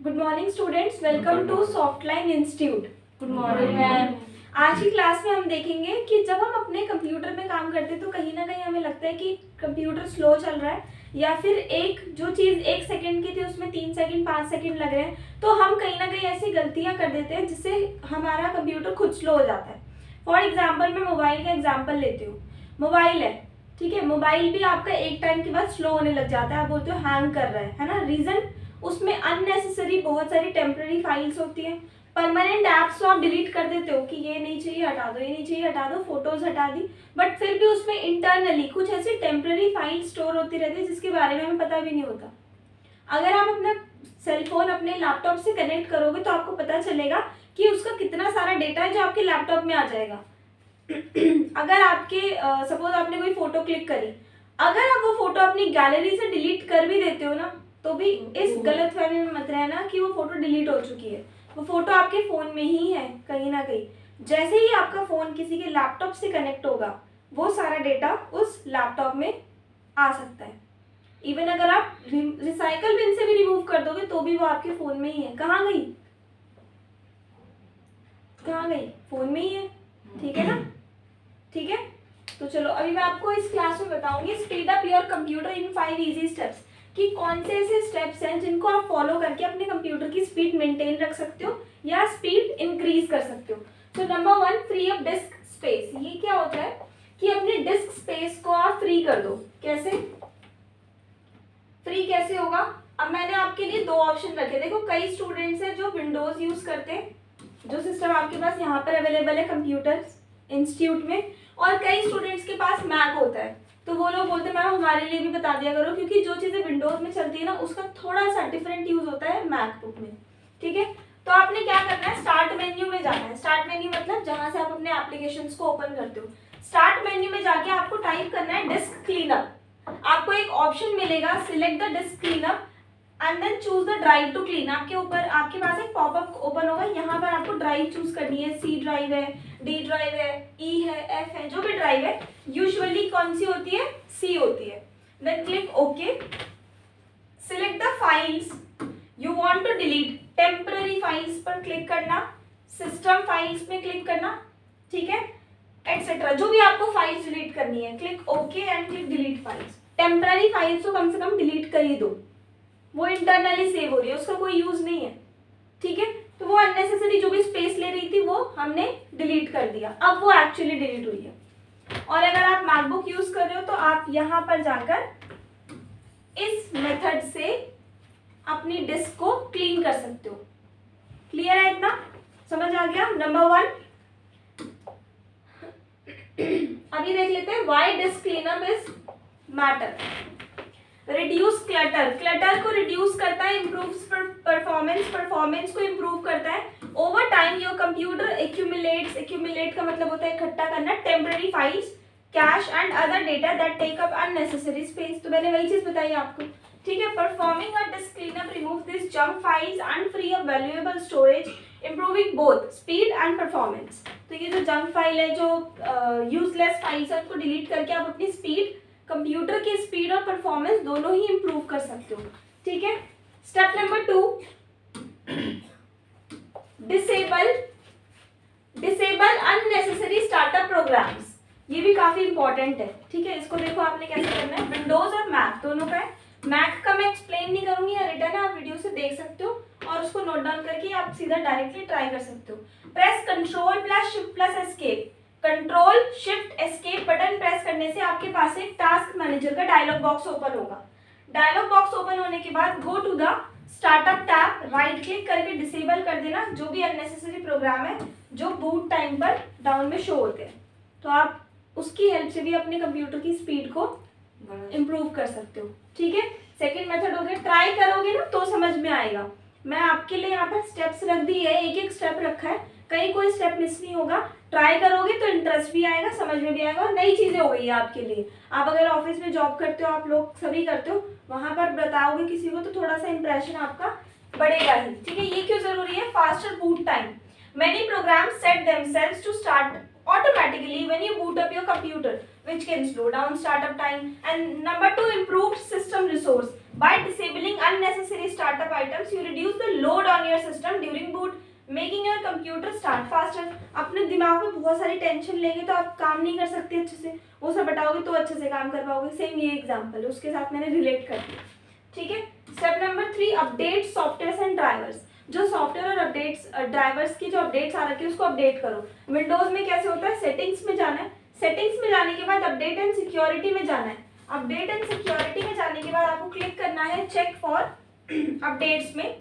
Good morning students, welcome to Softline institute. Good morning ma'am. आज की class में हम देखेंगे कि जब हम अपने कंप्यूटर में काम करते हैं तो कहीं ना कहीं हमें लगता है कि कंप्यूटर स्लो चल रहा है, या फिर एक जो चीज़ 1 सेकंड की थी उसमें 3 सेकंड 5 सेकंड लग रहे हैं, तो हम कहीं ना कहीं ऐसी गलतियां कर देते हैं जिससे हमारा कंप्यूटर खुद स्लो हो जाता है। फॉर एग्जाम्पल, मैं मोबाइल का एग्जाम्पल लेती हूँ। मोबाइल है, ठीक है, मोबाइल भी आपका एक टाइम के बाद स्लो होने लग जाता है, आप बोलते हो हैंग कर रहा है ना। रीजन, उसमें अननेसेसरी बहुत सारी टेम्पररी फाइल्स होती हैं। परमानेंट ऐप्स तो आप डिलीट कर देते हो कि ये नहीं चाहिए हटा दो, ये नहीं चाहिए हटा दो, फोटोज हटा दी, बट फिर भी उसमें इंटरनली कुछ ऐसी टेम्पररी फाइल स्टोर होती रहती है जिसके बारे में हमें पता भी नहीं होता। अगर आप अपना सेलफोन अपने लैपटॉप से कनेक्ट करोगे तो आपको पता चलेगा कि उसका कितना सारा डेटा है जो आपके लैपटॉप में आ जाएगा। अगर आपके सपोज आपने कोई फोटो क्लिक करी, अगर आप वो फोटो अपनी गैलरी से डिलीट कर भी देते हो ना, तो भी इस गलतफहमी में मत रहना कि वो फोटो डिलीट हो चुकी है। वो फोटो आपके फोन में ही है कहीं ना कहीं। जैसे ही आपका फोन किसी के लैपटॉप से कनेक्ट होगा, वो सारा डेटा उस लैपटॉप में आ सकता है। इवन अगर आप रिसाइकल बिन से भी रिमूव कर दोगे तो भी वो आपके फोन में ही है। कहाँ गई, कहाँ गई? फोन में ही है, ठीक है ना। ठीक है, तो चलो अभी मैं आपको इस क्लास में बताऊंगी speed up your computer in 5 easy steps, कि कौन से ऐसे स्टेप्स हैं जिनको आप फॉलो करके अपने कंप्यूटर की स्पीड मेंटेन रख सकते हो या स्पीड इंक्रीज कर सकते हो। तो number 1, free up disc space. ये क्या होता है कि अपने डिस्क स्पेस को आप फ्री कर दो। कैसे फ्री कैसे होगा? अब मैंने आपके लिए 2 ऑप्शन रखे। देखो, कई स्टूडेंट्स हैं जो विंडोज यूज करते हैं, जो सिस्टम आपके पास यहाँ पर अवेलेबल है कंप्यूटर इंस्टीट्यूट में, और कई स्टूडेंट्स के पास मैक होता है। तो वो लोग बोलते हैं मैम हमारे लिए भी बता दिया करो, क्योंकि जो चीज़ें विंडोज में चलती है ना उसका थोड़ा सा डिफरेंट यूज होता है मैकबुक में। ठीक है, तो आपने क्या करना है, स्टार्ट मेन्यू में जाना है। स्टार्ट मेन्यू मतलब जहां से आप अपने एप्लीकेशंस को ओपन करते हो। स्टार्ट मेन्यू में जाके आपको टाइप करना है डिस्क क्लीनअप। आपको एक ऑप्शन मिलेगा, select the disk cleanup and then choose the drive to clean. आपके ऊपर आपके पास एक पॉपअप ओपन होगा, यहाँ पर आपको ड्राइव चूज करनी है। सी ड्राइव है, डी ड्राइव है, ई है, एफ है, जो भी ड्राइव है। यूजुअली कौन सी होती है? सी होती है। Then click okay. Select the files you want to delete. Temporary files पर क्लिक करना, सिस्टम फाइल्स में क्लिक करना, ठीक है, एटसेट्रा, जो भी आपको फाइल्स डिलीट करनी है। Click okay and click delete files. Temporary files को कम से कम डिलीट कर ही दो, वो इंटरनली सेव हो रही है, उसका कोई यूज नहीं है। ठीक है, तो वो अननेसेसरी जो भी स्पेस ले रही थी वो हमने डिलीट कर दिया, अब वो एक्चुअली डिलीट हुई है। और अगर आप मैकबुक यूज कर रहे हो तो आप यहाँ पर जाकर इस मेथड से अपनी डिस्क को क्लीन कर सकते हो। क्लियर है? इतना समझ आ गया? नंबर 1। अभी देख लेते हैं why disk cleanup is matter. Reduce clutter. Clutter को रिड्यूस करता है, इम्प्रूव्स परफॉर्मेंस, परफॉर्मेंस को इम्प्रूव करता है। Over time your computer accumulates, accumulate का मतलब होता है इकट्ठा करना, temporary files, cache and other data that take up unnecessary space. तो मैंने वही चीज बताई आपको। ठीक है, performing a disk cleanup remove this junk files and free up valuable storage, improving both speed and performance. तो ये जो जंक फाइल है, जो यूजलेस फाइल्स है, उनको डिलीट करके आप अपनी स्पीड, कंप्यूटर की स्पीड और परफॉर्मेंस दोनों ही इंप्रूव कर सकते हो। ठीक है, step number 2, disable unnecessary startup programs. ये भी काफी इंपॉर्टेंट है। ठीक है, इसको देखो आपने कैसे करना है। विंडोज और मैक दोनों का है। मैक का मैं एक्सप्लेन नहीं करूंगी, या रिटर्न है, आप वीडियो से देख सकते हो और उसको नोट डाउन करके आप सीधा डायरेक्टली ट्राई कर सकते हो। Press control plus shift plus escape. Control shift escape button press करने से आपके पास एक टास्क मैनेजर का डायलॉग बॉक्स ओपन होगा। डायलॉग बॉक्स ओपन होने के बाद go to the startup tab, right click करके डिसेबल कर देना जो भी अननेसेसरी प्रोग्राम है जो बूट टाइम पर डाउन में शो होते हैं। तो आप उसकी हेल्प से भी अपने कंप्यूटर की स्पीड को इम्प्रूव कर सकते हो। ठीक है, सेकेंड मेथड हो गया। ट्राई करोगे ना तो समझ में आएगा। मैं आपके लिए यहाँ पर स्टेप्स रख दी है, एक एक स्टेप रखा है, कहीं कोई स्टेप मिस नहीं होगा। ट्राई करोगे तो इंटरेस्ट भी आएगा, समझ में भी आएगा, और नई चीजें हो गई है आपके लिए। आप अगर ऑफिस में जॉब करते हो, आप लोग सभी करते हो, वहां पर बताओगे किसी को तो थोड़ा सा इंप्रेशन आपका बढ़ेगा ही। ठीक है, ये क्यों जरूरी है? Faster boot time. Many programs set themselves to start automatically when you boot up your computer, which can slow down startup time. And number 2, improved system resource. By disabling unnecessary startup items, you reduce the load on your system during boot, making your computer start faster. अपने दिमाग में बहुत सारी tension लेंगे तो आप काम नहीं कर सकते अच्छे से, वो सब हटाओगे तो अच्छे से काम कर पाओगे. सेम ये एग्जांपल है, उसके साथ मैंने रिलेट कर दिया. ठीक है. Step number 3, update software and drivers. जो सॉफ्टवेयर और अपडेट्स ड्राइवर्स की जो अपडेट्स आ रखी है उसको अपडेट करो. विंडोज में कैसे होता है, सेटिंग्स में जाना है. सेटिंग्स में जाने के बाद अपडेट एंड सिक्योरिटी में जाना है. अपडेट एंड सिक्योरिटी में जाने के बाद आपको क्लिक करना है चेक फॉर अपडेट्स में,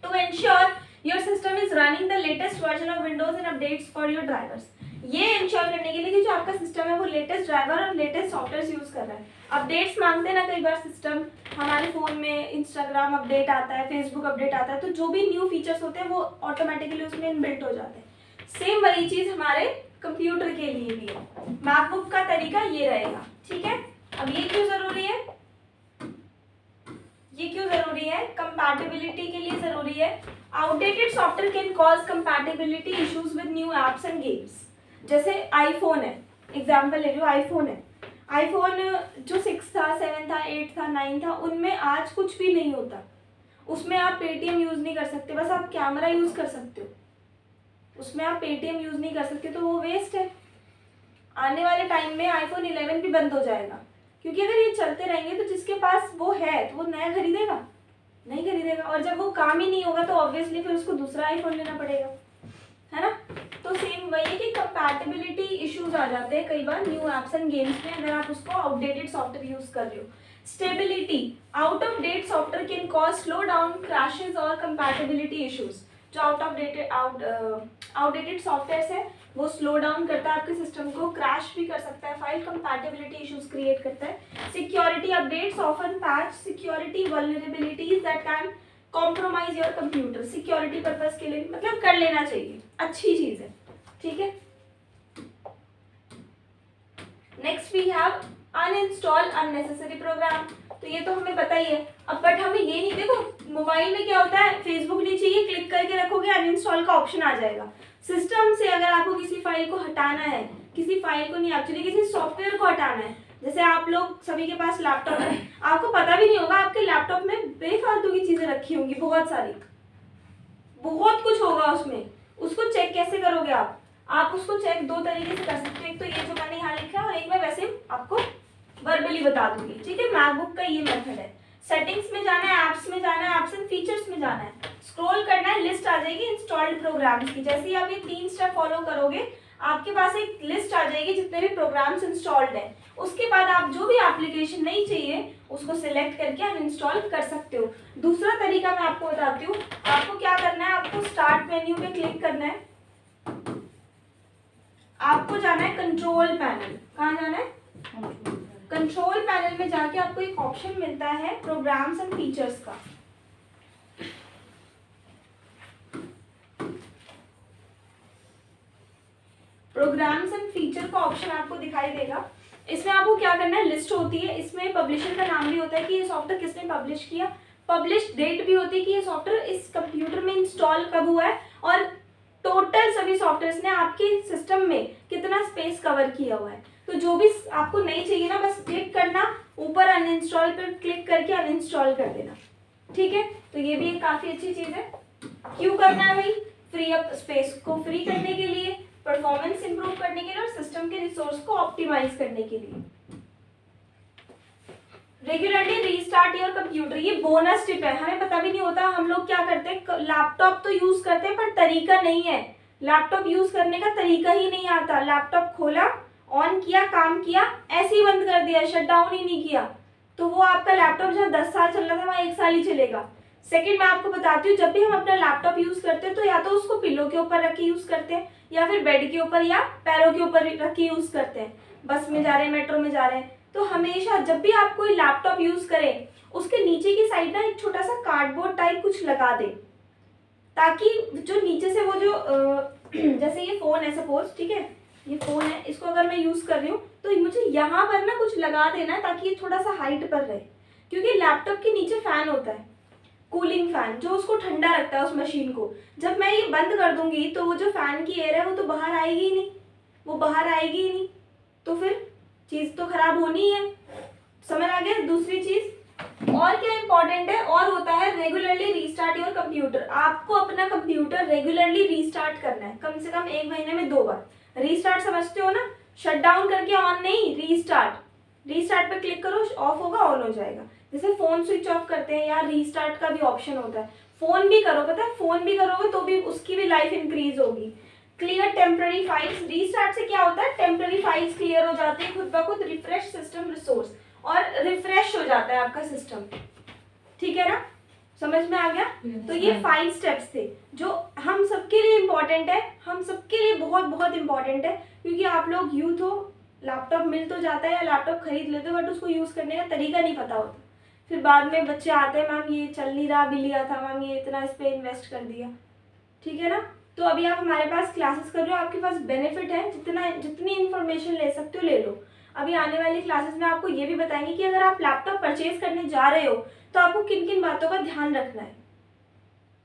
to ensure your system is running the latest version of Windows and updates for your drivers. ये इंश्योर करने के लिए कि जो आपका सिस्टम है वो लेटेस्ट ड्राइवर और लेटेस्ट सॉफ्टवेयर यूज कर रहा है. अपडेट्स मांगते हैं ना कई बार सिस्टम, हमारे फोन में इंस्टाग्राम अपडेट आता है, फेसबुक अपडेट आता है, तो जो भी न्यू फीचर्स होते हैं वो ऑटोमेटिकली उसमें इनबिल्ट हो जाते हैं. सेम वही चीज हमारे कंप्यूटर के लिए भी है. मैकबुक का तरीका ये रहेगा. ठीक है. अब ये क्यों जरूरी है, ये क्यों जरूरी है, कंपैटिबिलिटी के लिए जरूरी है. Outdated software can cause compatibility issues with new apps and games. जैसे आईफोन है, एग्जांपल ले लो. आईफोन है, आईफोन जो 6 था, 7 था, 8 था, 9 था, उनमें आज कुछ भी नहीं होता. उसमें आप पेटीएम यूज नहीं कर सकते, बस आप कैमरा यूज कर सकते हो. उसमें आप पेटीएम यूज नहीं कर सकते, तो वो वेस्ट है. आने वाले टाइम में आईफोन 11 भी बंद हो जाएगा, क्योंकि अगर ये चलते रहेंगे तो जिसके पास वो है तो वो नया खरीदेगा नहीं खरीदेगा, और जब वो काम ही नहीं होगा तो ऑब्वियसली फिर उसको दूसरा आईफोन लेना पड़ेगा, है ना. तो सेम वही है कि कंपैटिबिलिटी इश्यूज आ जाते हैं कई बार न्यू एप्स एंड गेम्स में अगर आप उसको आउटडेटेड सॉफ्टवेयर यूज कर रहे हो. Stability, out of date software can cause slow down, crashes और कंपैटिबिलिटी इश्यूज. जो आउटडेटेड सॉफ्टवेयर है वो स्लो डाउन करता है आपके सिस्टम को, क्रैश भी कर सकता है, फाइल कंपैटिबिलिटी इश्यूज क्रिएट करता है. Security updates often patch security vulnerabilities that can compromise your computer. Security purpose के लिए मतलब कर लेना चाहिए, अच्छी चीज है. ठीक है. Next we have uninstall unnecessary program. तो ये तो हमें पता ही है. अब बट हमें ये नहीं, देखो मोबाइल में क्या होता है, फेसबुक नहीं चाहिए, क्लिक करके रखोगे अनइंस्टॉल का ऑप्शन आ जाएगा. सिस्टम से अगर आपको किसी फाइल को हटाना है, किसी फाइल को नहीं, एक्चुअली किसी सॉफ्टवेयर को हटाना है, जैसे आप लोग सभी के पास लैपटॉप है, आपको पता भी नहीं होगा आपके लैपटॉप में बेफालतू की चीजें रखी होंगी, बहुत सारी, बहुत कुछ होगा उसमें. उसको चेक कैसे करोगे आप उसको चेक 2 तरीके से कर सकते हो. एक तो ये जो मैंने यहाँ लिखा है, और एक मैं वैसे आपको वर्बली बता दूंगी. ठीक है. मैकबुक का ये मेथड है. सेटिंग्स में जाना है, एप्स में जाना है, एप्स एंड फीचर्स में जाना है, स्क्रॉल करना है, लिस्ट आ जाएगी इंस्टॉल्ड प्रोग्राम्स की. जैसे ही आप ये 3 स्टेप फॉलो करोगे आपके पास एक लिस्ट आ जाएगी जितने भी प्रोग्राम्स इंस्टॉल्ड हैं. उसके बाद आप जो भी एप्लीकेशन नहीं चाहिए उसको सिलेक्ट करके अनइंस्टॉल कर सकते हो. दूसरा तरीका मैं आपको बताती हूँ. आपको क्या करना है, आपको स्टार्ट मेन्यू पे क्लिक करना है, आपको जाना है कंट्रोल पैनल. कहाँ जाना है, कंट्रोल पैनल में जाके आपको एक ऑप्शन मिलता है प्रोग्राम्स एंड फीचर्स का. प्रोग्राम्स एंड फीचर का ऑप्शन आपको दिखाई देगा. इसमें आपको क्या करना है, लिस्ट होती है, इसमें पब्लिशर का नाम भी होता है कि ये सॉफ्टवेयर किसने पब्लिश किया, पब्लिश डेट भी होती है कि ये सॉफ्टवेयर इस कंप्यूटर में इंस्टॉल कब हुआ है, और टोटल सभी सॉफ्टवेयर ने आपके सिस्टम में कितना स्पेस कवर किया हुआ है. तो जो भी आपको नहीं चाहिए ना, बस क्लिक करना, ऊपर अनइंस्टॉल पर क्लिक करके अनइंस्टॉल कर देना. ठीक है. तो ये भी एक काफी अच्छी चीज है. क्यों करना है भाई, फ्री अप स्पेस को फ्री करने के लिए, परफॉर्मेंस इंप्रूव करने के लिए, और सिस्टम के रिसोर्स को ऑप्टिमाइज करने के लिए. रेगुलरली रीस्टार्ट योर कंप्यूटर, ये बोनस टिप है. हमें पता भी नहीं होता, हम लोग क्या करते हैं, लैपटॉप तो यूज करते हैं पर तरीका नहीं है. लैपटॉप यूज करने का तरीका ही नहीं आता. लैपटॉप खोला, ऑन किया, काम किया, ऐसे ही बंद कर दिया, शट डाउन ही नहीं किया, तो वो आपका लैपटॉप जहाँ 10 साल चल रहा था वहाँ 1 साल ही चलेगा. सेकंड, मैं आपको बताती हूँ, जब भी हम अपना लैपटॉप यूज करते हैं तो या तो उसको पिलो के ऊपर रख के यूज करते हैं, या फिर बेड के ऊपर या पैरों के ऊपर रख के यूज करते हैं. बस में जा रहे हैं, मेट्रो में जा रहे हैं, तो हमेशा जब भी आप कोई लैपटॉप यूज करें उसके नीचे की साइड ना एक छोटा सा कार्डबोर्ड टाइप कुछ लगा दें, ताकि जो नीचे से वो जो जैसे ये फोन है सपोज, ठीक है, ये फोन है, इसको अगर मैं यूज कर रही हूँ तो मुझे यहाँ पर ना कुछ लगा देना है ताकि ये थोड़ा सा हाइट पर रहे, क्योंकि लैपटॉप के नीचे फैन होता है, कूलिंग फैन, जो उसको ठंडा रखता है उस मशीन को. जब मैं ये बंद कर दूंगी तो वो जो फैन की एयर है वो तो बाहर आएगी ही नहीं, वो बाहर आएगी ही नहीं, तो फिर चीज तो खराब होनी है. समझ आ गया. दूसरी चीज, और क्या इंपॉर्टेंट है, और होता है रेगुलरली रीस्टार्ट योर कंप्यूटर। आपको अपना कंप्यूटर रेगुलरली रीस्टार्ट करना है, कम से कम 1 महीने में 2 बार। रीस्टार्ट समझते हो ना, शट डाउन करके ऑन नहीं, रीस्टार्ट। रीस्टार्ट पे क्लिक करो, ऑफ होगा ऑन हो जाएगा। जैसे फोन स्विच ऑफ करते हैं, या रीस्टार्ट का भी ऑप्शन होता है। फोन भी करो, पता है फोन भी करोगे तो भी उसकी भी लाइफ इंक्रीज होगी। क्लियर टेम्पररी फाइल्स, रीस्टार्ट से क्या होता है, टेम्पररी फाइल्स क्लियर हो जाती है खुद ब खुद। रिफ्रेश सिस्टम रिसोर्स, और रिफ्रेश हो जाता है आपका सिस्टम। ठीक है ना, समझ में आ गया? तो ये 5 स्टेप्स थे जो हम सबके लिए इम्पोर्टेंट है, हम सबके लिए बहुत बहुत इम्पोर्टेंट है। क्योंकि आप लोग यूथ हो, लैपटॉप मिल तो जाता है या लैपटॉप खरीद लेते हो, बट उसको यूज़ करने का तरीका नहीं पता होता। फिर बाद में बच्चे आते हैं, मैम ये चल नहीं रहा, अभी लिया था मैम, ये इतना इस पर इन्वेस्ट कर दिया। ठीक है ना, तो अभी आप हमारे पास क्लासेस कर रहे हो, आपके पास बेनिफिट है, जितनी इन्फॉर्मेशन ले सकते हो ले लो। अभी आने वाली क्लासेस में आपको ये भी बताएंगे कि अगर आप लैपटॉप परचेज करने जा रहे हो तो आपको किन किन बातों का ध्यान रखना है।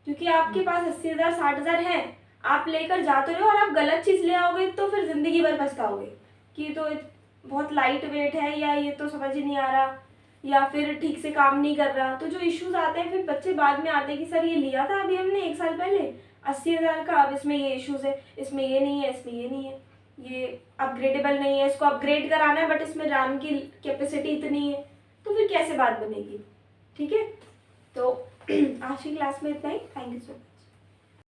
क्योंकि आपके पास 80,000 60,000 है, आप लेकर जाते रहो और आप गलत चीज़ ले आओगे तो फिर ज़िंदगी भर पछताओगे कि तो बहुत लाइट वेट है, या ये तो समझ ही नहीं आ रहा, या फिर ठीक से काम नहीं कर रहा। तो जो इश्यूज आते हैं, फिर बच्चे बाद में आते हैं कि सर ये लिया था अभी हमने 1 साल पहले 80,000 का, अब इसमें ये इश्यूज है, इसमें ये नहीं है, इसमें ये नहीं है, ये अपग्रेडेबल नहीं है, इसको अपग्रेड कराना है बट इसमें रैम की कैपेसिटी इतनी है, तो फिर कैसे बात बनेगी। ठीक है, तो आज की क्लास में इतना ही। Thank you so much.